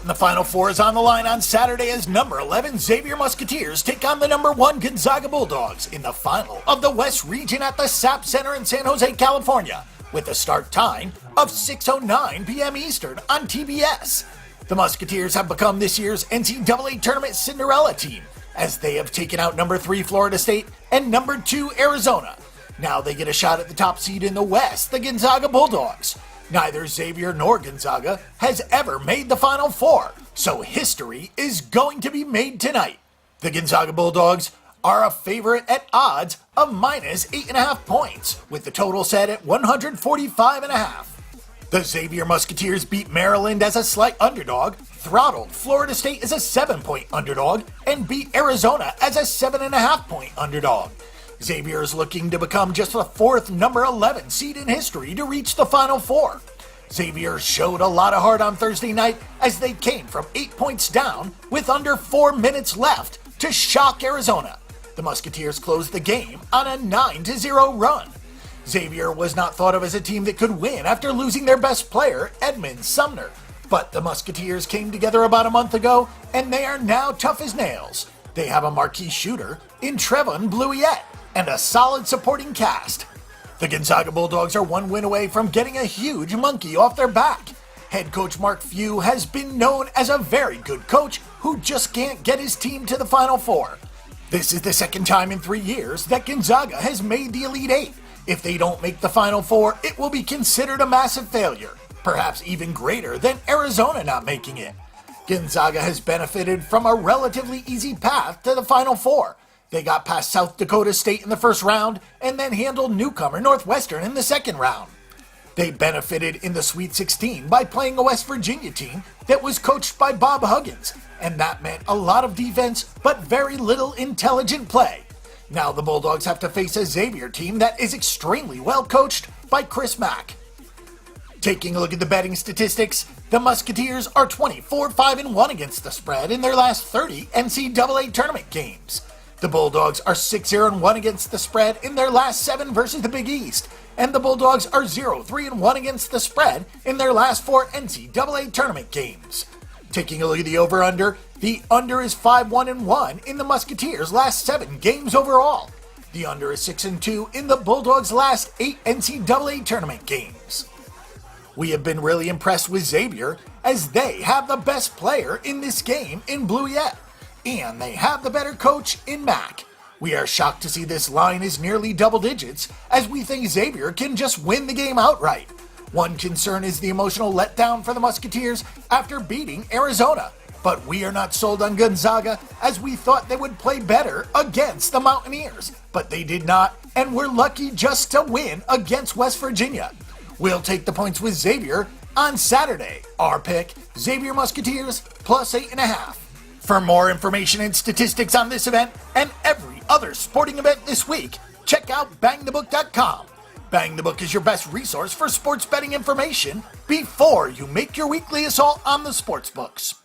in the Final Four is on the line on Saturday as number 11 Xavier Musketeers take on the number 1 Gonzaga Bulldogs in the final of the West Region at the SAP Center in San Jose, California, with a start time of 6:09 p.m. Eastern on TBS. The Musketeers have become this year's NCAA Tournament Cinderella team, as they have taken out number 3 Florida State and number 2 Arizona. Now they get a shot at the top seed in the West, the Gonzaga Bulldogs. Neither Xavier nor Gonzaga has ever made the Final Four, so history is going to be made tonight. The Gonzaga Bulldogs are a favorite at odds of minus 8.5 points, with the total set at 145.5. The Xavier Musketeers beat Maryland as a slight underdog, throttled Florida State as a 7-point underdog, and beat Arizona as a 7.5-point underdog. Xavier is looking to become just the 4th number 11 seed in history to reach the Final Four. Xavier showed a lot of heart on Thursday night as they came from 8 points down with under 4 minutes left to shock Arizona. The Musketeers closed the game on a 9-0 run. Xavier was not thought of as a team that could win after losing their best player, Edmund Sumner. But the Musketeers came together about a month ago, and they are now tough as nails. They have a marquee shooter in Trevon Bluiett and a solid supporting cast. The Gonzaga Bulldogs are one win away from getting a huge monkey off their back. Head coach Mark Few has been known as a very good coach who just can't get his team to the Final Four. This is the second time in 3 years that Gonzaga has made the Elite Eight. If they don't make the Final Four, it will be considered a massive failure, perhaps even greater than Arizona not making it. Gonzaga has benefited from a relatively easy path to the Final Four. They got past South Dakota State in the first round and then handled newcomer Northwestern in the second round. They benefited in the Sweet 16 by playing a West Virginia team that was coached by Bob Huggins, and that meant a lot of defense but very little intelligent play. Now the Bulldogs have to face a Xavier team that is extremely well coached by Chris Mack. Taking a look at the betting statistics, the Musketeers are 24-5-1 against the spread in their last 30 NCAA tournament games. The Bulldogs are 6-0-1 against the spread in their last 7 versus the Big East, and the Bulldogs are 0-3-1 against the spread in their last 4 NCAA tournament games. Taking a look at the over-under, the under is 5-1-1 in the Musketeers' last 7 games overall. The under is 6-2 in the Bulldogs' last 8 NCAA tournament games. We have been really impressed with Xavier as they have the best player in this game in Bluiett, and they have the better coach in Mack. We are shocked to see this line is nearly double digits, as we think Xavier can just win the game outright. One concern is the emotional letdown for the Musketeers after beating Arizona, but we are not sold on Gonzaga as we thought they would play better against the Mountaineers, but they did not, and we're lucky just to win against West Virginia. We'll take the points with Xavier on Saturday. Our pick, Xavier Musketeers plus 8.5. For more information and statistics on this event and every other sporting event this week, check out bangthebook.com. Bang the Book is your best resource for sports betting information before you make your weekly assault on the sports books.